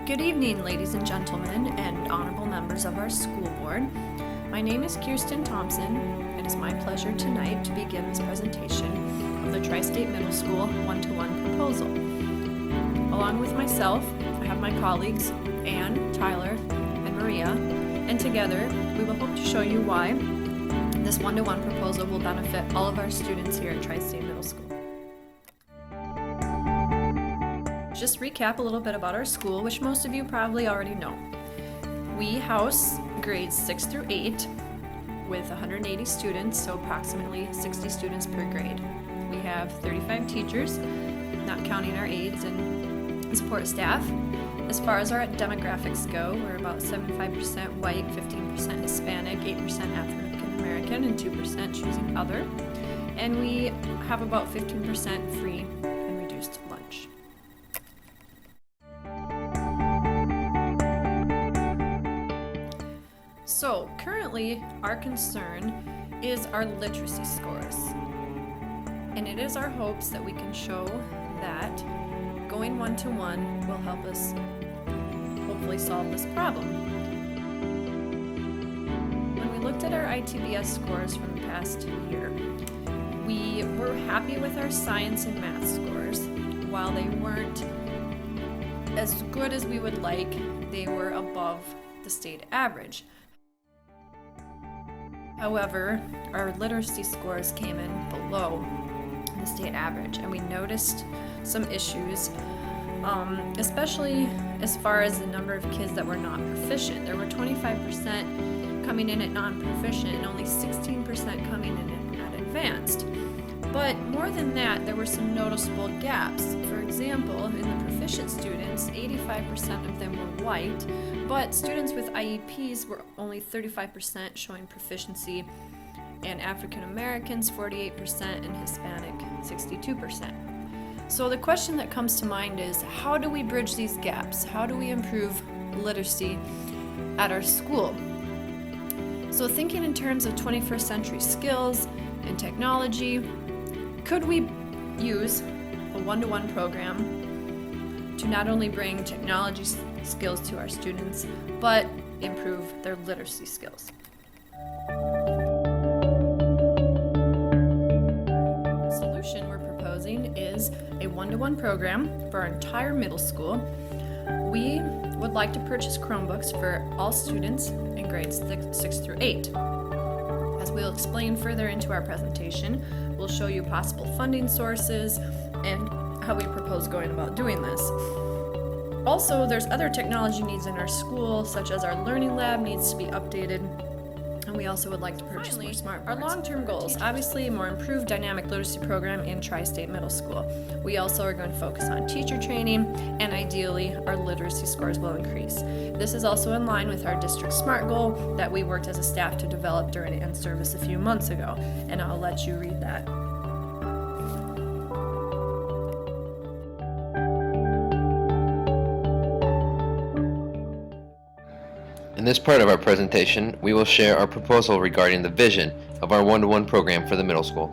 Good evening, ladies and gentlemen, and honorable members of our school board. My name is Kirsten Thompson. It is my pleasure tonight to begin this presentation of the Tri-State Middle School one-to-one proposal. Along with myself, I have my colleagues, Ann, Tyler, and Maria, and together we will hope to show you why this one-to-one proposal will benefit all of our students here at Tri-State Middle School. Just recap a little bit about our school, which most of you probably already know. We house grades 6 through 8 with 180 students, so approximately 60 students per grade. We have 35 teachers, not counting our aides and support staff. As far as our demographics go, we're about 75% white, 15% Hispanic, 8% African American, and 2% choosing other. And we have about 15% free and reduced lunch. So currently, our concern is our literacy scores. And it is our hopes that we can show that going one-to-one will help us hopefully solve this problem. When we looked at our ITBS scores from the past year, we were happy with our science and math scores. While they weren't as good as we would like, they were above the state average. However, our literacy scores came in below the state average, and we noticed some issues, especially as far as the number of kids that were not proficient. There were 25% coming in at non-proficient and only 16% coming in at advanced. But more than that, there were some noticeable gaps. For example, in the proficient students, 85% of them were white, but students with IEPs were only 35% showing proficiency, and African Americans 48% and Hispanic 62%. So the question that comes to mind is, how do we bridge these gaps? How do we improve literacy at our school? So thinking in terms of 21st century skills and technology, could we use a one-to-one program to not only bring technology skills to our students, but improve their literacy skills? The solution we're proposing is a one-to-one program for our entire middle school. We would like to purchase Chromebooks for all students in grades 6 through 8. As we'll explain further into our presentation, we'll show you possible funding sources and how we propose going about doing this. Also, there's other technology needs in our school, such as our learning lab needs to be updated, and we also would like to purchase more smart boards. Our long-term goals, obviously a more improved dynamic literacy program in Tri-State Middle School. We also are going to focus on teacher training, and ideally our literacy scores will increase. This is also in line with our district SMART goal that we worked as a staff to develop during in-service a few months ago, and I'll let you read that. In this part of our presentation, we will share our proposal regarding the vision of our one-to-one program for the middle school.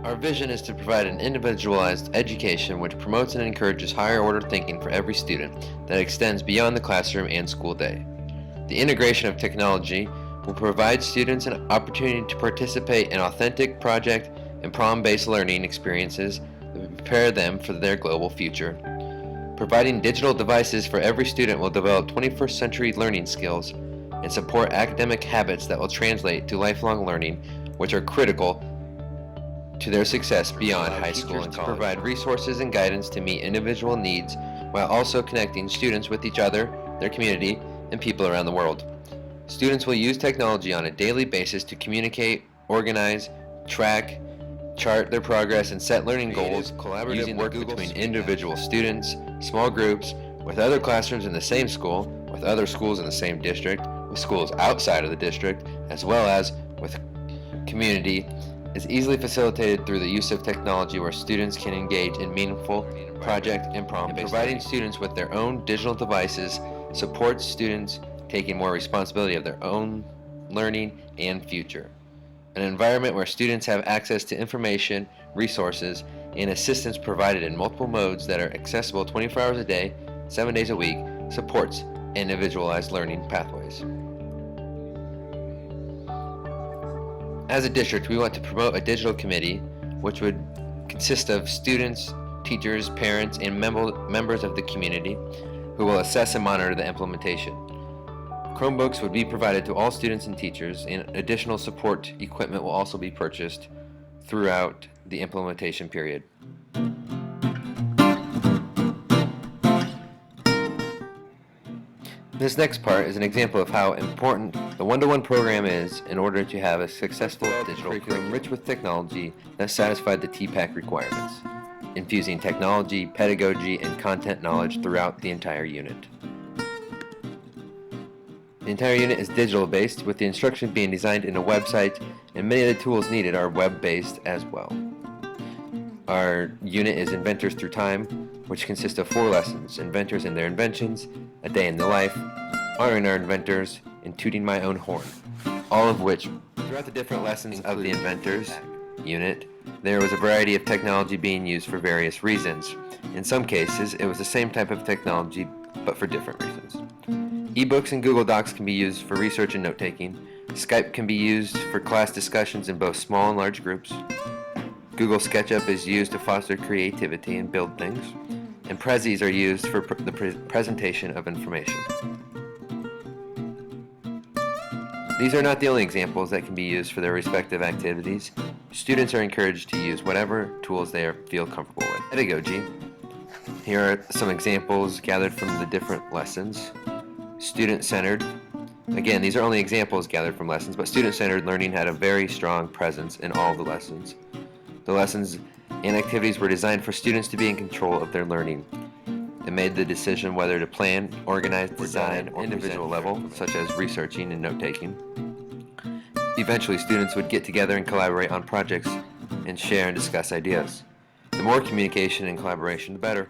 Our vision is to provide an individualized education which promotes and encourages higher order thinking for every student that extends beyond the classroom and school day. The integration of technology will provide students an opportunity to participate in authentic project and problem-based learning experiences that will prepare them for their global future. Providing digital devices for every student will develop 21st century learning skills and support academic habits that will translate to lifelong learning, which are critical to their success beyond high school and college. To provide resources and guidance to meet individual needs while also connecting students with each other, their community, and people around the world. Students will use technology on a daily basis to communicate, organize, track, chart their progress, and set learning goals, using work between individual students, small groups, with other classrooms in the same school, with other schools in the same district, with schools outside of the district, as well as with community, is easily facilitated through the use of technology where students can engage in meaningful project and problem-based providing students with their own digital devices supports students taking more responsibility of their own learning and future. An environment where students have access to information, resources, and assistance provided in multiple modes that are accessible 24 hours a day, 7 days a week, supports individualized learning pathways. As a district, we want to promote a digital committee which would consist of students, teachers, parents, and members of the community who will assess and monitor the implementation. Chromebooks would be provided to all students and teachers, and additional support equipment will also be purchased throughout the implementation period. This next part is an example of how important the one-to-one program is in order to have a successful digital curriculum rich with technology that satisfied the TPAC requirements, infusing technology, pedagogy, and content knowledge throughout the entire unit. The entire unit is digital-based, with the instruction being designed in a website, and many of the tools needed are web-based as well. Our unit is Inventors Through Time, which consists of 4 lessons: Inventors and Their Inventions, A Day in the Life, Honoring Our Inventors, and Tooting My Own Horn, all of which, throughout the different lessons of the Inventors unit, there was a variety of technology being used for various reasons. In some cases, it was the same type of technology, but for different reasons. Ebooks and Google Docs can be used for research and note-taking. Skype can be used for class discussions in both small and large groups. Google SketchUp is used to foster creativity and build things. And Prezis are used for the presentation of information. These are not the only examples that can be used for their respective activities. Students are encouraged to use whatever tools they feel comfortable with. Pedagogy. Here are some examples gathered from the different lessons. Student-centered. Again, these are only examples gathered from lessons, but student-centered learning had a very strong presence in all the lessons. The lessons and activities were designed for students to be in control of their learning. It made the decision whether to plan, organize, design, or individual level, such as researching and note-taking. Eventually, students would get together and collaborate on projects and share and discuss ideas. The more communication and collaboration, the better.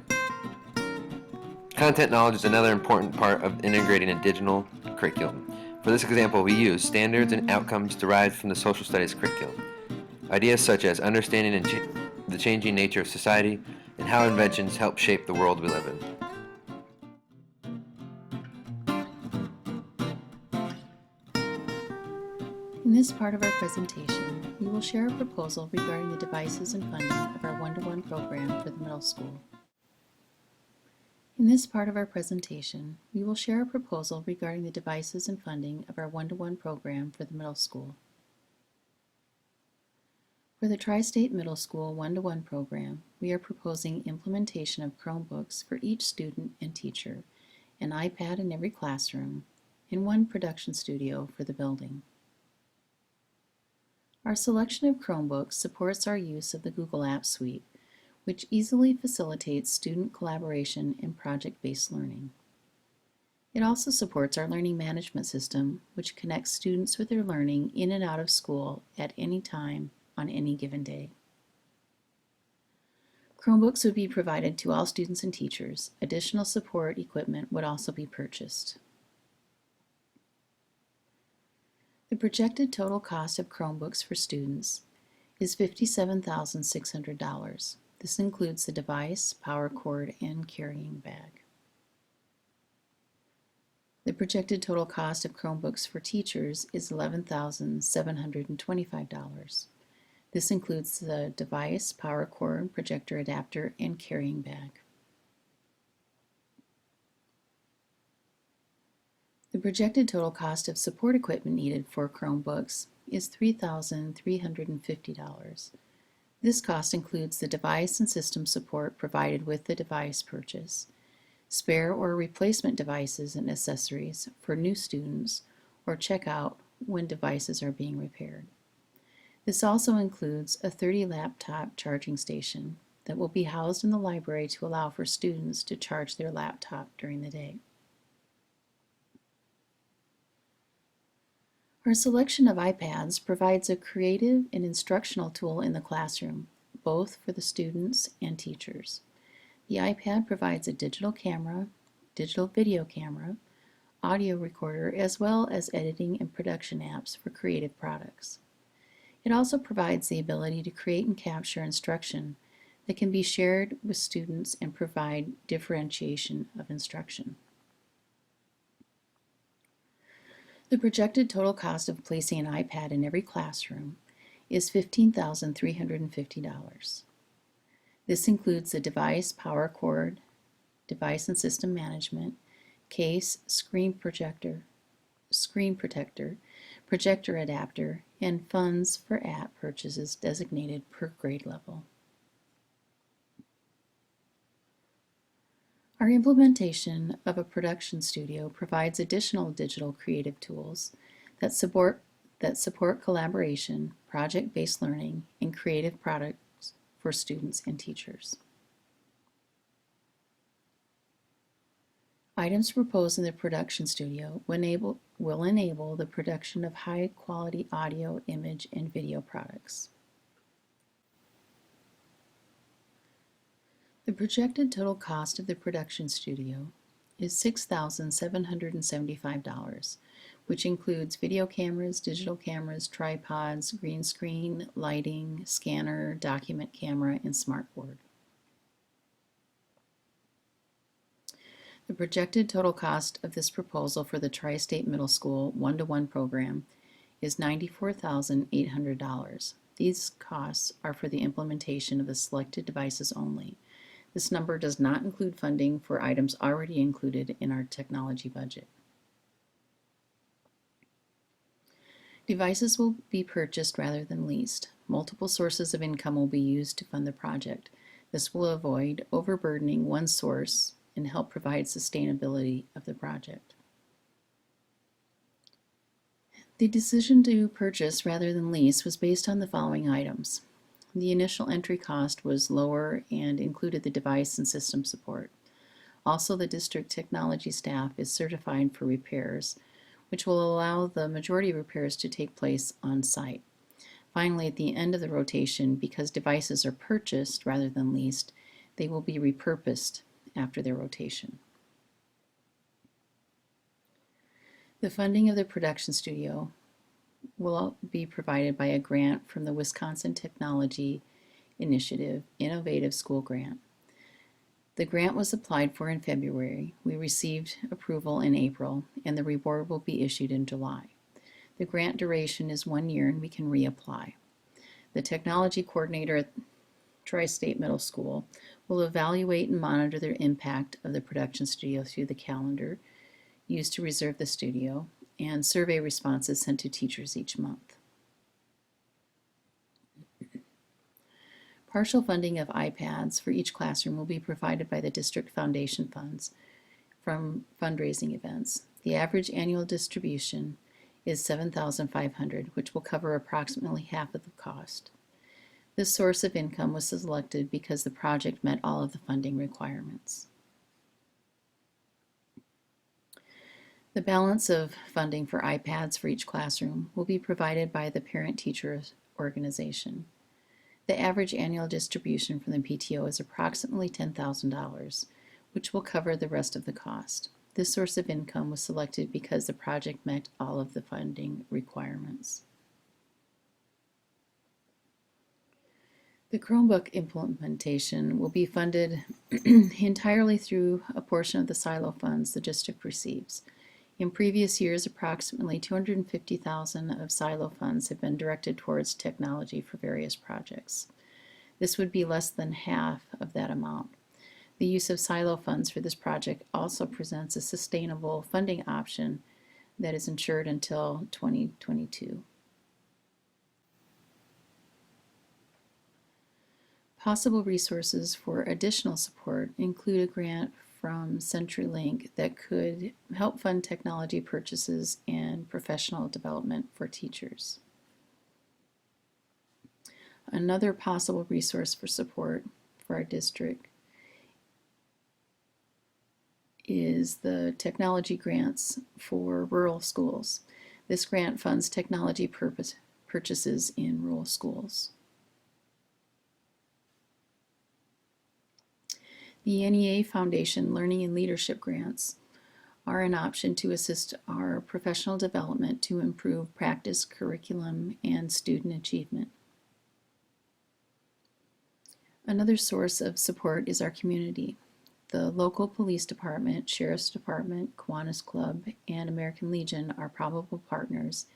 Content knowledge is another important part of integrating a digital curriculum. For this example, we use standards and outcomes derived from the social studies curriculum. Ideas such as understanding the changing nature of society and how inventions help shape the world we live in. In this part of our presentation, we will share a proposal regarding the devices and funding of our one-to-one program for the middle school. In this part of our presentation, we will share a proposal regarding the devices and funding of our one-to-one program for the middle school. For the Tri-State Middle School one-to-one program, we are proposing implementation of Chromebooks for each student and teacher, an iPad in every classroom, and 1 production studio for the building. Our selection of Chromebooks supports our use of the Google Apps Suite, which easily facilitates student collaboration and project-based learning. It also supports our learning management system, which connects students with their learning in and out of school at any time on any given day. Chromebooks would be provided to all students and teachers. Additional support equipment would also be purchased. The projected total cost of Chromebooks for students is $57,600. This includes the device, power cord, and carrying bag. The projected total cost of Chromebooks for teachers is $11,725. This includes the device, power cord, projector adapter, and carrying bag. The projected total cost of support equipment needed for Chromebooks is $3,350. This cost includes the device and system support provided with the device purchase, spare or replacement devices and accessories for new students, or checkout when devices are being repaired. This also includes a 30 laptop charging station that will be housed in the library to allow for students to charge their laptop during the day. Our selection of iPads provides a creative and instructional tool in the classroom, both for the students and teachers. The iPad provides a digital camera, digital video camera, audio recorder, as well as editing and production apps for creative products. It also provides the ability to create and capture instruction that can be shared with students and provide differentiation of instruction. The projected total cost of placing an iPad in every classroom is $15,350. This includes the device, power cord, device and system management, case, screen protector, projector adapter, and funds for app purchases designated per grade level. Our implementation of a production studio provides additional digital creative tools that support collaboration, project-based learning, and creative products for students and teachers. Items proposed in the production studio will enable the production of high-quality audio, image, and video products. The projected total cost of the production studio is $6,775, which includes video cameras, digital cameras, tripods, green screen, lighting, scanner, document camera, and smartboard. The projected total cost of this proposal for the Tri-State Middle School one-to-one program is $94,800. These costs are for the implementation of the selected devices only. This number does not include funding for items already included in our technology budget. Devices will be purchased rather than leased. Multiple sources of income will be used to fund the project. This will avoid overburdening one source and help provide sustainability of the project. The decision to purchase rather than lease was based on the following items. The initial entry cost was lower and included the device and system support. Also, the district technology staff is certified for repairs, which will allow the majority of repairs to take place on site. Finally, at the end of the rotation, because devices are purchased rather than leased, they will be repurposed after their rotation. The funding of the production studio will be provided by a grant from the Wisconsin Technology Initiative Innovative School Grant. The grant was applied for in February. We received approval in April, and the reward will be issued in July. The grant duration is 1 year, and we can reapply. The technology coordinator at Tri-State Middle School will evaluate and monitor the impact of the production studio through the calendar used to reserve the studio and survey responses sent to teachers each month. Partial funding of iPads for each classroom will be provided by the district foundation funds from fundraising events. The average annual distribution is $7,500, which will cover approximately half of the cost. This source of income was selected because the project met all of the funding requirements. The balance of funding for iPads for each classroom will be provided by the parent-teacher organization. The average annual distribution from the PTO is approximately $10,000, which will cover the rest of the cost. This source of income was selected because the project met all of the funding requirements. The Chromebook implementation will be funded entirely through a portion of the silo funds the district receives. In previous years, approximately $250,000 of silo funds have been directed towards technology for various projects. This would be less than half of that amount. The use of silo funds for this project also presents a sustainable funding option that is insured until 2022. Possible resources for additional support include a grant from CenturyLink that could help fund technology purchases and professional development for teachers. Another possible resource for support for our district is the technology grants for rural schools. This grant funds technology purchases in rural schools. The NEA Foundation Learning and Leadership Grants are an option to assist our professional development to improve practice, curriculum, and student achievement. Another source of support is our community. The local police department, sheriff's department, Kiwanis Club, and American Legion are probable partners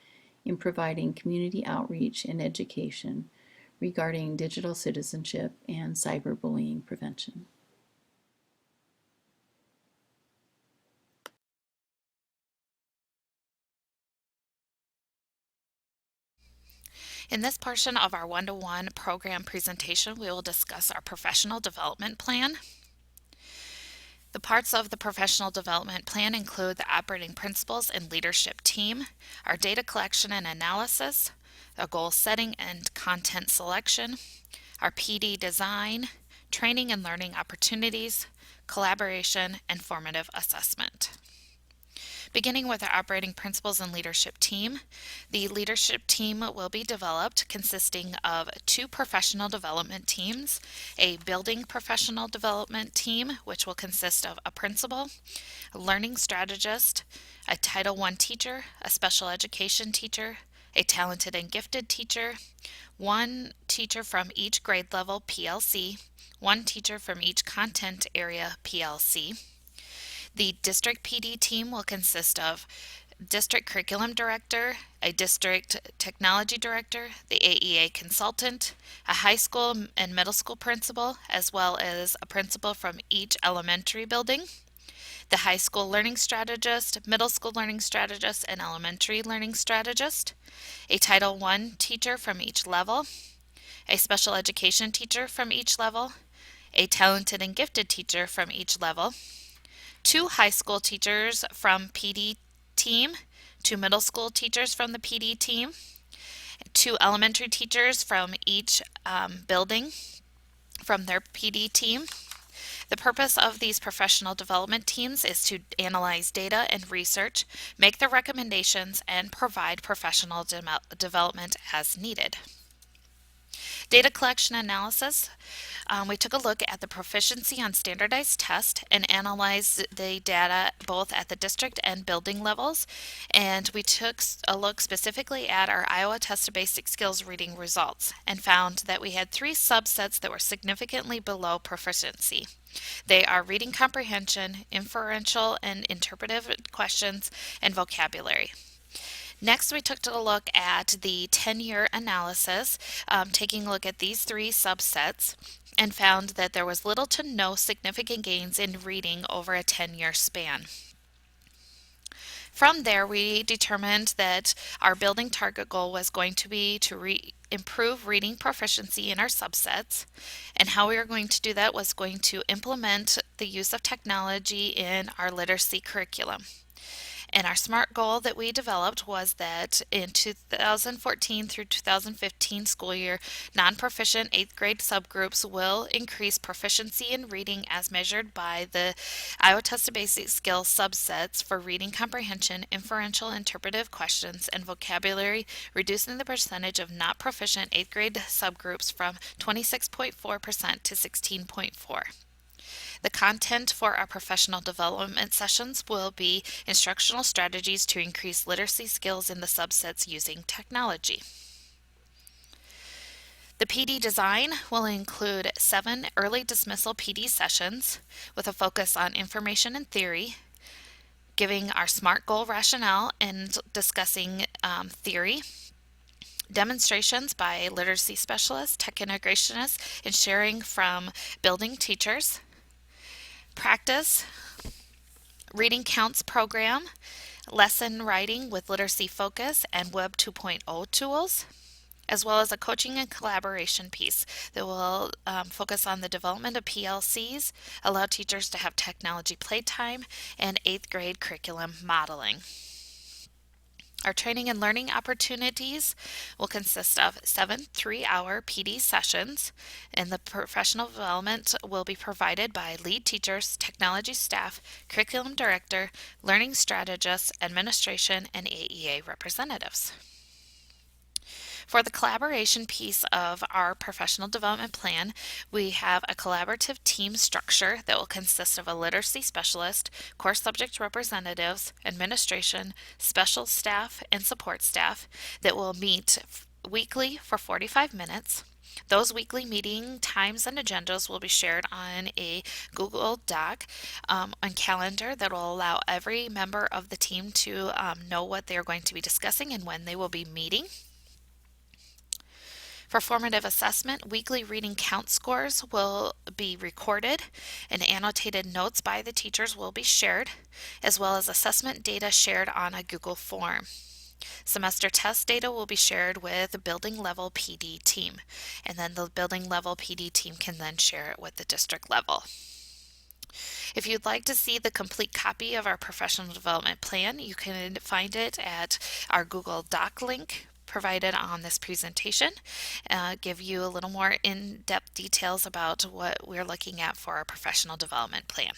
in providing community outreach and education regarding digital citizenship and cyberbullying prevention. In this portion of our one-to-one program presentation, we will discuss our professional development plan. The parts of the professional development plan include the operating principles and leadership team, our data collection and analysis, the goal setting and content selection, our PD design, training and learning opportunities, collaboration, and formative assessment. Beginning with our operating principles and leadership team, the leadership team will be developed consisting of 2 professional development teams, a building professional development team, which will consist of a principal, a learning strategist, a Title I teacher, a special education teacher, a talented and gifted teacher, 1 teacher from each grade level PLC, 1 teacher from each content area PLC. The district PD team will consist of district curriculum director, a district technology director, the AEA consultant, a high school and middle school principal, as well as a principal from each elementary building, the high school learning strategist, middle school learning strategist, and elementary learning strategist, a Title I teacher from each level, a special education teacher from each level, a talented and gifted teacher from each level, 2 high school teachers from PD team, 2 middle school teachers from the PD team, 2 elementary teachers from each building from their PD team. The purpose of these professional development teams is to analyze data and research, make the recommendations, and provide professional development as needed. Data collection analysis. We took a look at the proficiency on standardized tests and analyzed the data both at the district and building levels. And we took a look specifically at our Iowa Test of Basic Skills reading results and found that we had 3 subsets that were significantly below proficiency. They are reading comprehension, inferential and interpretive questions, and vocabulary. Next, we took a look at the 10-year analysis, taking a look at these 3 subsets, and found that there was little to no significant gains in reading over a 10-year span. From there, we determined that our building target goal was going to be to improve reading proficiency in our subsets, and how we were going to do that was going to implement the use of technology in our literacy curriculum. And our SMART goal that we developed was that in 2014 through 2015 school year, non-proficient 8th grade subgroups will increase proficiency in reading as measured by the Iowa Test of Basic Skills subsets for reading comprehension, inferential interpretive questions, and vocabulary, reducing the percentage of not proficient 8th grade subgroups from 26.4% to 16.4%. The content for our professional development sessions will be instructional strategies to increase literacy skills in the subsets using technology. The PD design will include 7 early dismissal PD sessions with a focus on information and theory, giving our SMART goal rationale and discussing theory, demonstrations by literacy specialists, tech integrationists, and sharing from building teachers, practice, reading counts program, lesson writing with literacy focus and Web 2.0 tools, as well as a coaching and collaboration piece that will focus on the development of PLCs, allow teachers to have technology playtime, and 8th grade curriculum modeling. Our training and learning opportunities will consist of 7 3-hour PD sessions, and the professional development will be provided by lead teachers, technology staff, curriculum director, learning strategists, administration, and AEA representatives. For the collaboration piece of our professional development plan, we have a collaborative team structure that will consist of a literacy specialist, core subject representatives, administration, special staff, and support staff that will meet weekly for 45 minutes. Those weekly meeting times and agendas will be shared on a Google Doc and calendar that will allow every member of the team to know what they're going to be discussing and when they will be meeting. For formative assessment, weekly reading count scores will be recorded and annotated notes by the teachers will be shared, as well as assessment data shared on a Google form. Semester test data will be shared with the building level PD team, and then the building level PD team can then share it with the district level. If you'd like to see the complete copy of our professional development plan, you can find it at our Google Doc link provided on this presentation, give you a little more in-depth details about what we're looking at for our professional development plan.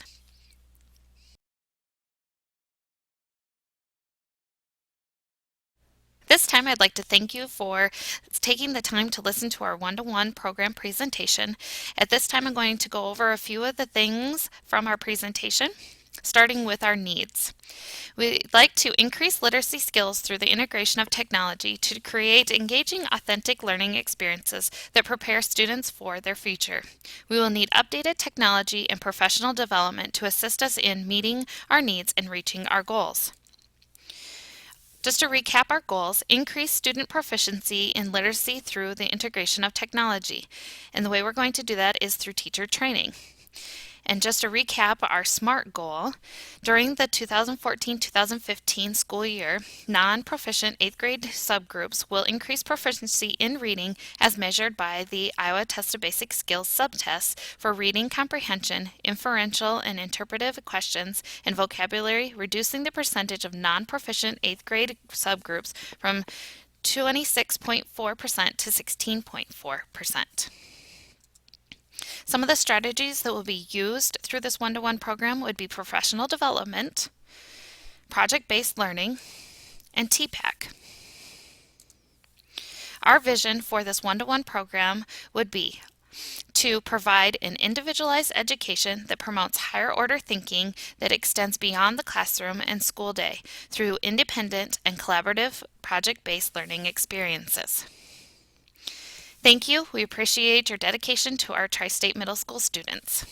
This time I'd like to thank you for taking the time to listen to our one-to-one program presentation. At this time I'm going to go over a few of the things from our presentation, starting with our needs. We'd like to increase literacy skills through the integration of technology to create engaging, authentic learning experiences that prepare students for their future. We will need updated technology and professional development to assist us in meeting our needs and reaching our goals. Just to recap our goals, increase student proficiency in literacy through the integration of technology. And the way we're going to do that is through teacher training. And just to recap our SMART goal, during the 2014-2015 school year, non-proficient 8th grade subgroups will increase proficiency in reading as measured by the Iowa Test of Basic Skills subtests for reading comprehension, inferential and interpretive questions, and vocabulary, reducing the percentage of non-proficient 8th grade subgroups from 26.4% to 16.4%. Some of the strategies that will be used through this one-to-one program would be professional development, project-based learning, and TPAC. Our vision for this one-to-one program would be to provide an individualized education that promotes higher order thinking that extends beyond the classroom and school day through independent and collaborative project-based learning experiences. Thank you. We appreciate your dedication to our Tri-State Middle School students.